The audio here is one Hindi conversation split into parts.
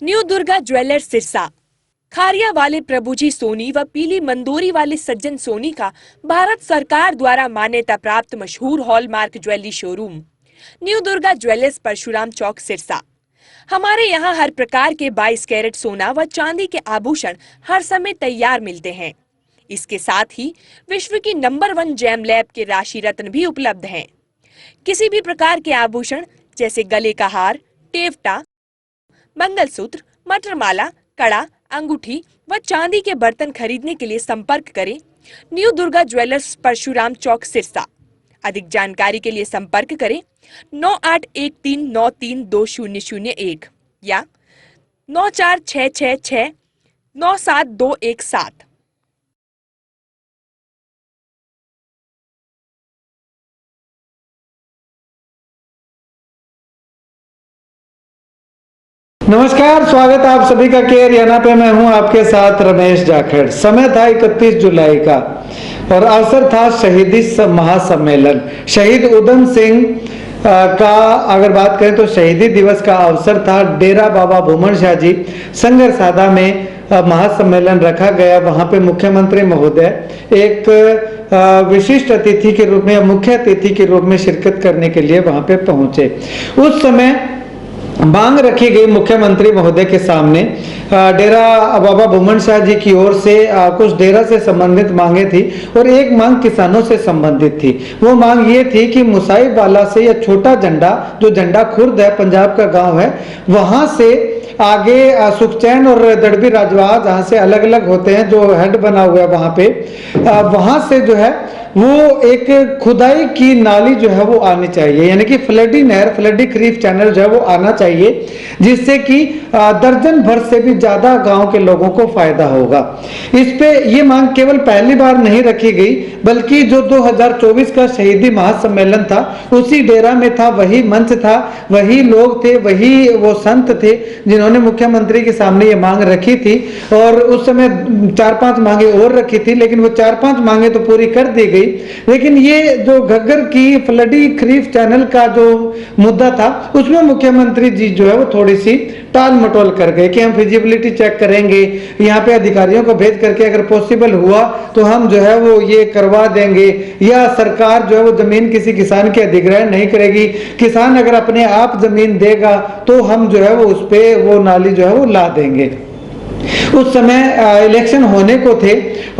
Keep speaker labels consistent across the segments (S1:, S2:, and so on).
S1: New Durga jewellers Sirsa. खारिया वाले प्रभुजी सोनी व पीली मंदोरी वाले सज्जन सोनी का भारत सरकार द्वारा मान्यता प्राप्त मशहूर hallmark jewellery showroom new Durga jewellers Parshuram Chowk Sirsa. हमारे यहाँ हर प्रकार के 22 कैरेट सोना व चांदी के आभूषण हर समय तैयार मिलते हैं। इसके साथ ही विश्व की नंबर 1 जेम लैब के राशि रत्न भी उपलब्ध हैं। किसी भी प्रकार के आभूषण जैसे गले का हार, टेवटा, मंगलसूत्र, मटरमाला, कड़ा, अंगूठी व चांदी के बर्तन खरीदने के लिए संपर्क करें न्यू दुर्गा ज्वेलर्स परशुराम चौक सिरसा। अधिक जानकारी के लिए संपर्क करें 9813932001 या 9466697217।
S2: नमस्कार, स्वागत है आप सभी का केयर याना पे। मैं हूं आपके साथ रमेश जाखड़। समय था 31 जुलाई का और अवसर था शहीदी महासम्मेलन। शहीद उधम सिंह का अगर बात करें तो शहीदी दिवस का अवसर था। डेरा बाबा भूमन शाह जी संगरसादा में महासम्मेलन रखा गया। वहां पे मुख्यमंत्री महोदय एक विशिष्ट अतिथि के रूप में, मुख्य अतिथि के रूप में शिरकत करने के लिए वहां पे पहुंचे। उस समय मांग रखी गई मुख्यमंत्री महोदय के सामने। डेरा बाबा भूमन शाह जी की ओर से कुछ डेरा से संबंधित मांगे थी और एक मांग किसानों से संबंधित थी। वो मांग ये थी कि मुसाइब वाला से या छोटा झंडा, जो झंडा खुर्द है, पंजाब का गांव है, वहां से आगे सुखचैन और दड़बी राजवा जहां से अलग अलग होते हैं, जो हेड बना हुआ है वहां पे, वहां से जो है वो एक खुदाई की नाली जो है वो आनी चाहिए, यानी कि फ्लडी नहर, फ्लडी क्रीफ चैनल जो है वो आना चाहिए, जिससे कि दर्जन भर से भी ज्यादा गांव के लोगों को फायदा होगा। इस पे ये मांग केवल पहली बार नहीं रखी गई, बल्कि जो 2024 का शहीदी महासम्मेलन था उसी डेरा में था, वही मंच था, वही लोग थे, वही वो संत थे जिन्होंने मुख्यमंत्री के सामने ये मांग रखी थी। और उस समय 4-5 मांगे और रखी थी, लेकिन वो 4-5 मांगे तो पूरी कर दी गई। लेकिन ये जो घग्गर की फ्लडी क्रीफ चैनल का जो मुद्दा था, उसमें मुख्यमंत्री जी जो है वो थोड़ी सी टाल मटोल कर गए कि हम फिजिबिलिटी चेक करेंगे, यहाँ पे अधिकारियों को भेज करके अगर पॉसिबल हुआ तो हम जो है वो ये करवा देंगे, या सरकार जो है वो जमीन किसी किसान के अधिग्रहण नहीं करेगी, किसान अगर अपने आप जमीन देगा तो हम जो है वो उस पे वो नाली जो है वो ला देंगे। उस समय इलेक्शन होने को थे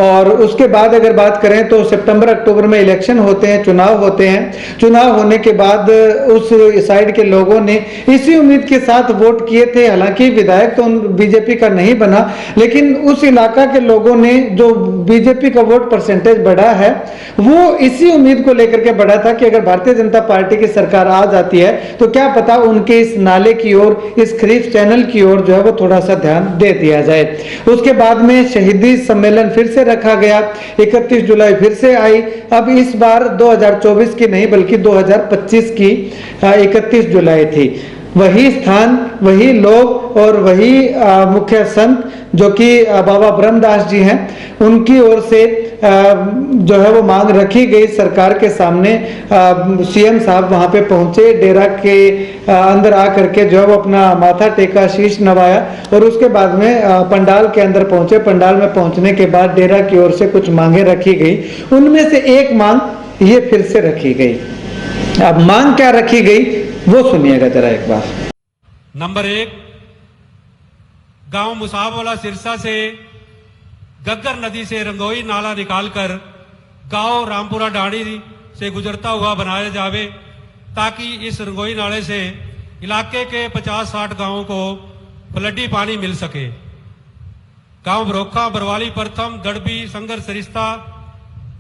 S2: और उसके बाद अगर बात करें तो सितंबर अक्टूबर में इलेक्शन होते हैं, चुनाव होते हैं। चुनाव होने के बाद उस साइड के लोगों ने इसी उम्मीद के साथ वोट किए थे। हालांकि विधायक तो बीजेपी का नहीं बना, लेकिन उस इलाका के लोगों ने जो बीजेपी का वोट परसेंटेज बढ़ा है वो इसी उम्मीद को लेकर के बढ़ा था कि अगर भारतीय जनता पार्टी की सरकार आ जाती है तो क्या पता उनके इस नाले की ओर, इस खरीफ चैनल की ओर जो है वो थोड़ा सा ध्यान दे दिया जाए। उसके बाद में शहीदी सम्मेलन फिर से रखा गया, 31 जुलाई फिर से आई। अब इस बार 2024 की नहीं बल्कि 2025 की 31 जुलाई थी। वही स्थान, वही लोग और वही मुख्य संत जो कि बाबा ब्रह्मदास जी हैं, उनकी ओर से जो है वो मांग रखी गई सरकार के सामने। सीएम साहब वहां पे पहुंचे, डेरा के अंदर आकर के जो है वो अपना माथा टेका, शीश नवाया और उसके बाद में पंडाल के अंदर पहुंचे। पंडाल में पहुंचने के बाद डेरा की ओर से कुछ मांगे रखी गई, उनमें से एक मांग ये फिर से रखी गई। अब मांग क्या रखी गई वो सुनिएगा जरा एक बार।
S3: नंबर 1, गांव मुसाबवाला सिरसा से गग्गर नदी से रंगोई नाला निकालकर गांव रामपुरा डाणी से गुजरता हुआ बनाया जावे, ताकि इस रंगोई नाले से इलाके के 50-60 गांवों को फ्लडी पानी मिल सके। गांव बरोखा, बरवाली, प्रथम, दड़बी, संगर, सरिस्ता,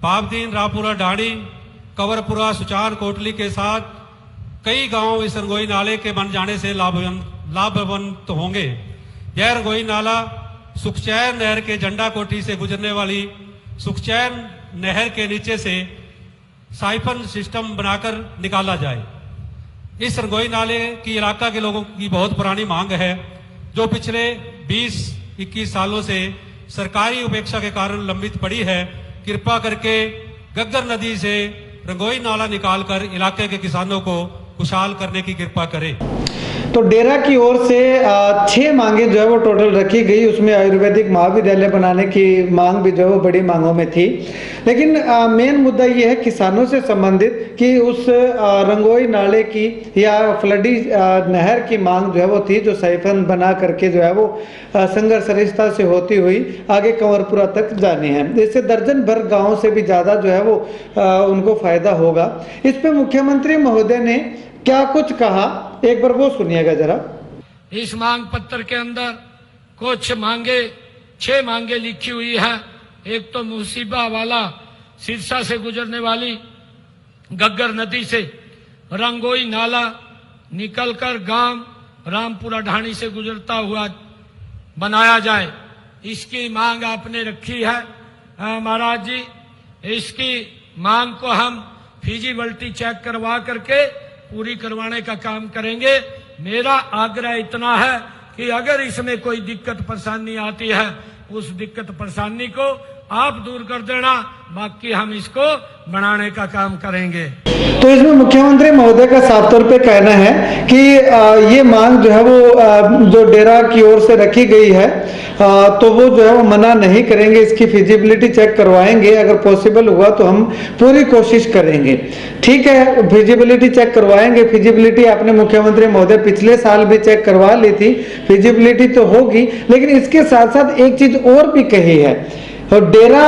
S3: पावदीन, रामपुरा डाणी, कंवरपुरा, सुचान, कोटली के साथ कई गांव इस रंगोई नाले के बन जाने से लाभवंत होंगे। यह रंगोई नाला सुखचैन नहर के झंडा कोठी से गुजरने वाली सुखचैन नहर के नीचे से साइफन सिस्टम बनाकर निकाला जाए। इस रंगोई नाले की इलाका के लोगों की बहुत पुरानी मांग है, जो पिछले 20-21 सालों से सरकारी उपेक्षा के कारण लंबित पड़ी है। कृपा करके गग्गर नदी से रंगोई नाला निकालकर इलाके के किसानों को खुशहाल करने की कृपा करें।
S2: तो डेरा की ओर से 6 मांगे जो है वो टोटल रखी गई, उसमें आयुर्वेदिक महाविद्यालय बनाने की मांग भी जो है वो बड़ी मांगों में थी। लेकिन मेन मुद्दा ये है किसानों से संबंधित कि उस रंगोई नाले की या फ्लडी नहर की मांग जो है वो थी, जो साइफन बना करके जो है वो संघर्ष सरिस्ता से होती हुई आगे कंवरपुरा तक जानी है। इससे दर्जन भर गाँव से भी ज़्यादा जो है वो उनको फायदा होगा। इस पर मुख्यमंत्री महोदय ने क्या कुछ कहा, एक बार वो सुनिएगा जरा।
S4: इस मांग पत्र के अंदर कुछ मांगे 6 मांगे लिखी हुई है। एक तो मुसीबा वाला सिरसा से गुजरने वाली गग्गर नदी से रंगोई नाला निकलकर गांव रामपुरा ढाणी से गुजरता हुआ बनाया जाए, इसकी मांग आपने रखी है महाराज जी। इसकी मांग को हम फिजिबिलिटी चेक करवा करके पूरी करवाने का काम करेंगे। मेरा आग्रह इतना है कि अगर इसमें कोई दिक्कत परेशानी आती है, उस दिक्कत परेशानी को आप दूर कर देना, बाकी हम इसको बनाने का काम करेंगे।
S2: तो इसमें मुख्यमंत्री महोदय का साफ तौर पे कहना है कि ये मांग जो है वो जो डेरा की ओर से रखी गई है तो वो जो है वो मना नहीं करेंगे, इसकी फिजिबिलिटी चेक करवाएंगे। अगर पॉसिबल हुआ तो हम पूरी कोशिश करेंगे। ठीक है, फिजिबिलिटी चेक करवाएंगे। फिजिबिलिटी आपने मुख्यमंत्री महोदय पिछले साल भी चेक करवा ली थी, फिजिबिलिटी तो होगी। लेकिन इसके साथ साथ एक चीज और भी कही है, और डेरा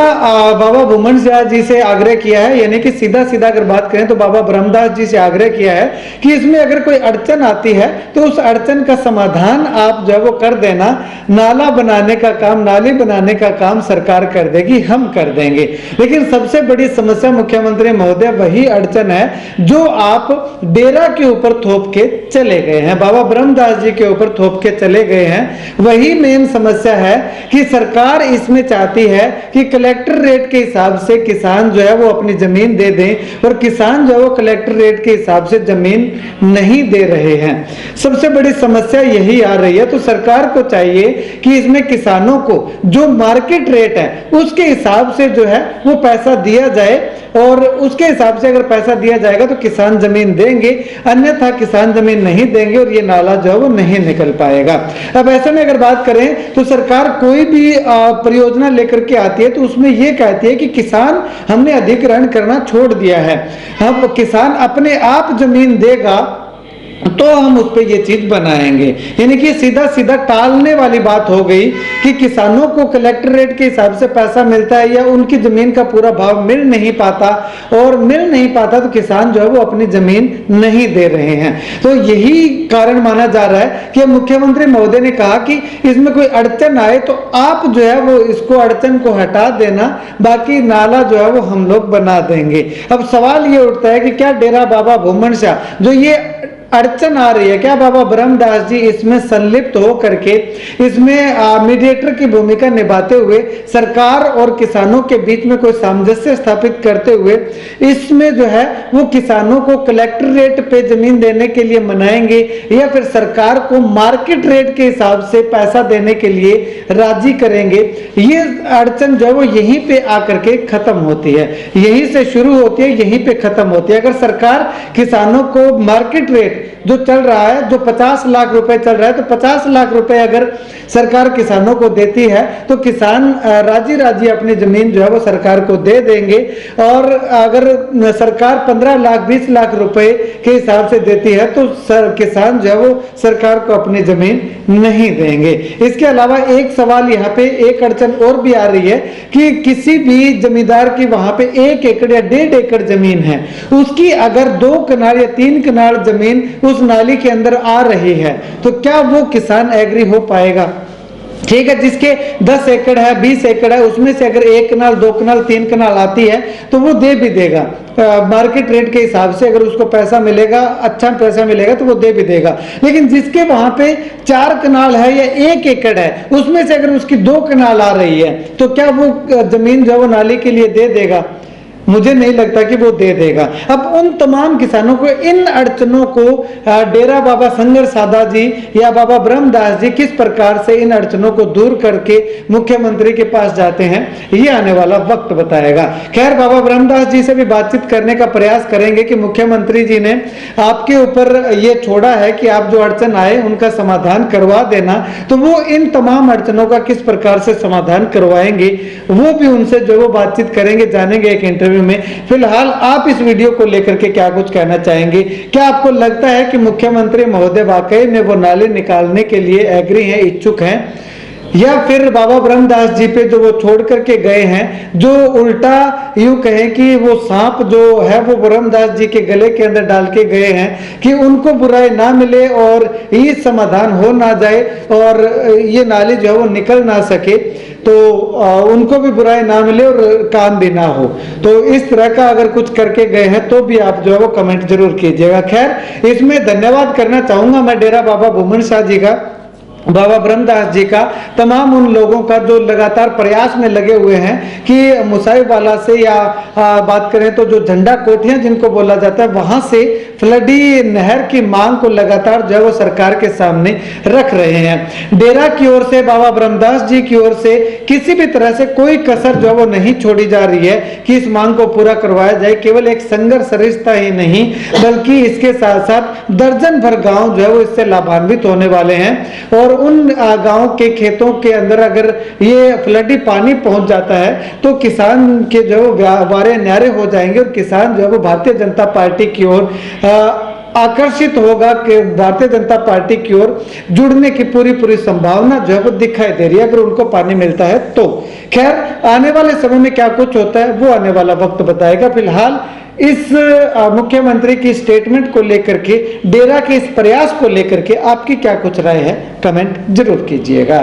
S2: बाबा भूमन शाह जी से आग्रह किया है, यानी कि सीधा सीधा अगर बात करें तो बाबा ब्रह्मदास जी से आग्रह किया है कि इसमें अगर कोई अड़चन आती है तो उस अड़चन का समाधान आप जो है वो कर देना। नाला बनाने का काम, नाली बनाने का काम सरकार कर देगी, हम कर देंगे। लेकिन सबसे बड़ी समस्या मुख्यमंत्री महोदय वही अड़चन है जो आप डेरा के ऊपर थोप के चले गए हैं, बाबा ब्रह्मदास जी के ऊपर थोप के चले गए हैं। वही मेन समस्या है कि सरकार इसमें चाहती है कि कलेक्टर रेट के हिसाब से किसान जो है वो अपनी जमीन दे दें, और किसान जो है वो कलेक्टर रेट के हिसाब से जमीन नहीं दे रहे हैं। सबसे बड़ी समस्या यही आ रही है। तो सरकार को चाहिए कि इसमें किसानों को जो मार्केट रेट है उसके हिसाब से जो है वो पैसा दिया जाए, और उसके हिसाब से अगर पैसा दिया जाएगा तो किसान जमीन देंगे, अन्यथा किसान जमीन नहीं देंगे और ये नाला जो है वो नहीं निकल पाएगा। अब ऐसे में अगर बात करें तो सरकार कोई भी परियोजना लेकर के आती है तो उसमें ये कहती है कि किसान हमने अधिग्रहण करना छोड़ दिया है, अब किसान अपने आप जमीन देगा तो हम उस पे ये चीज बनाएंगे। यानी कि सीधा सीधा टालने वाली बात हो गई कि किसानों को कलेक्टर रेट के हिसाब से पैसा मिलता है या उनकी जमीन का पूरा भाव मिल नहीं पाता, और मिल नहीं पाता तो किसान जो है वो अपनी जमीन नहीं दे रहे हैं। तो यही कारण माना जा रहा है कि मुख्यमंत्री महोदय ने कहा कि इसमें कोई अड़चन आए तो आप जो है वो इसको अड़चन को हटा देना, बाकी नाला जो है वो हम लोग बना देंगे। अब सवाल ये उठता है कि क्या डेरा बाबा भूमन शाह जो ये अड़चन आ रही है, क्या बाबा ब्रह्मदास जी इसमें संलिप्त हो करके इसमें मीडिएटर की भूमिका निभाते हुए सरकार और किसानों के बीच में कोई सामंजस्य स्थापित करते हुए इसमें जो है वो किसानों को कलेक्टर रेट पे जमीन देने के लिए मनाएंगे, या फिर सरकार को मार्केट रेट के हिसाब से पैसा देने के लिए राजी करेंगे? ये अड़चन जो है वो यहीं पे आकर के खत्म होती है, यहीं से शुरू होती है, यहीं पे खत्म होती है। अगर सरकार किसानों को मार्केट रेट जो चल रहा है, जो 50 लाख रुपए चल रहा है, तो 50 लाख रुपए अगर सरकार किसानों को देती है तो किसान राजी राजी अपनी जमीन जो है वो सरकार को दे देंगे। और अगर सरकार 15 लाख 20 लाख रुपए के हिसाब से देती है तो किसान जो है वो सरकार को अपनी जमीन नहीं देंगे। इसके अलावा एक सवाल यहाँ पे, एक अड़चन और भी आ रही है कि किसी भी जमींदार की वहां पे 1 एकड़ या 1.5 एकड़ जमीन है, उसकी अगर 2 कनाल या 3 कनाल जमीन उस नाली के अंदर आ रही है तो क्या वो किसान एग्री हो पाएगा? ठीक है, जिसके 10 एकड़ है 20 एकड़ है उसमें से अगर 1 कनाल 2 कनाल 3 कनाल आती है तो वो दे भी देगा, मार्केट रेट के हिसाब से अगर उसको पैसा मिलेगा, अच्छा पैसा मिलेगा तो वो दे भी देगा। लेकिन जिसके वहां पे 4 कनाल है या 1 एकड़ है उसमें से अगर उसकी 2 कनाल आ रही है तो क्या वो जमीन जो वो नाली के लिए दे देगा? मुझे नहीं लगता कि वो दे देगा। अब उन तमाम किसानों को, इन अड़चनों को डेरा बाबा संगर सादा जी या बाबा ब्रह्मदास जी किस प्रकार से इन अड़चनों को दूर करके मुख्यमंत्री के पास जाते हैं, ये आने वाला वक्त बताएगा। खैर, बाबा ब्रह्मदास जी से भी बातचीत करने का प्रयास करेंगे कि मुख्यमंत्री जी ने आपके ऊपर ये छोड़ा है कि आप जो अड़चन आए उनका समाधान करवा देना, तो वो इन तमाम अड़चनों का किस प्रकार से समाधान करवाएंगे, वो भी उनसे जो वो बातचीत करेंगे, जानेंगे एक इंटरव्यू में। फिलहाल आप इस वीडियो को लेकर के क्या कुछ कहना चाहेंगे? क्या आपको लगता है कि मुख्यमंत्री महोदय वाकई में वो नाली निकालने के लिए एग्री हैं, इच्छुक हैं, या फिर बाबा ब्रह्मदास जी पे जो वो छोड़ करके गए हैं, जो उल्टा यूं कहें कि वो सांप जो है वो ब्रह्मदास जी के गले के अंदर डाल के गए हैं कि उनको बुराई ना मिले और ये समाधान हो ना जाए और ये नाली जो है वो निकल ना सके, तो उनको भी बुराई ना मिले और काम भी ना हो। तो इस तरह का अगर कुछ करके गए हैं तो भी आप जो है वो कमेंट जरूर कीजिएगा। खैर, इसमें धन्यवाद करना चाहूंगा मैं डेरा बाबा भूमन शाह जी का, बाबा ब्रह्मदास जी का, तमाम उन लोगों का जो लगातार प्रयास में लगे हुए हैं कि मुसाहिबवाला से या बात करें तो जो झंडा कोठियां जिनको बोला जाता है, वहां से फ्लडी नहर की मांग को लगातार जो है वो सरकार के सामने रख रहे हैं। डेरा की ओर से, बाबा ब्रह्मदास जी की ओर से किसी भी तरह से कोई कसर जो है वो नहीं छोड़ी जा रही है कि इस मांग को पूरा करवाया जाए। केवल एक संघर्ष रिश्ता ही नहीं, बल्कि इसके साथ साथ दर्जन भर गांव जो है वो इससे लाभान्वित होने वाले हैं। और उन गांव के खेतों के अंदर अगर ये फ्लडी पानी पहुंच जाता है तो किसान के जो वारे न्यारे हो जाएंगे और किसान जो है वो भारतीय जनता पार्टी की ओर आकर्षित होगा कि भारतीय जनता पार्टी की ओर जुड़ने की पूरी संभावना जो है वो दिखाई दे रही है अगर उनको पानी मिलता है तो। खैर, आने वाले समय में क्या कुछ होता है वो आने वाला वक्त बताएगा। फिलहाल इस मुख्यमंत्री की स्टेटमेंट को लेकर के, डेरा के इस प्रयास को लेकर के आपकी क्या कुछ राय है, कमेंट जरूर कीजिएगा।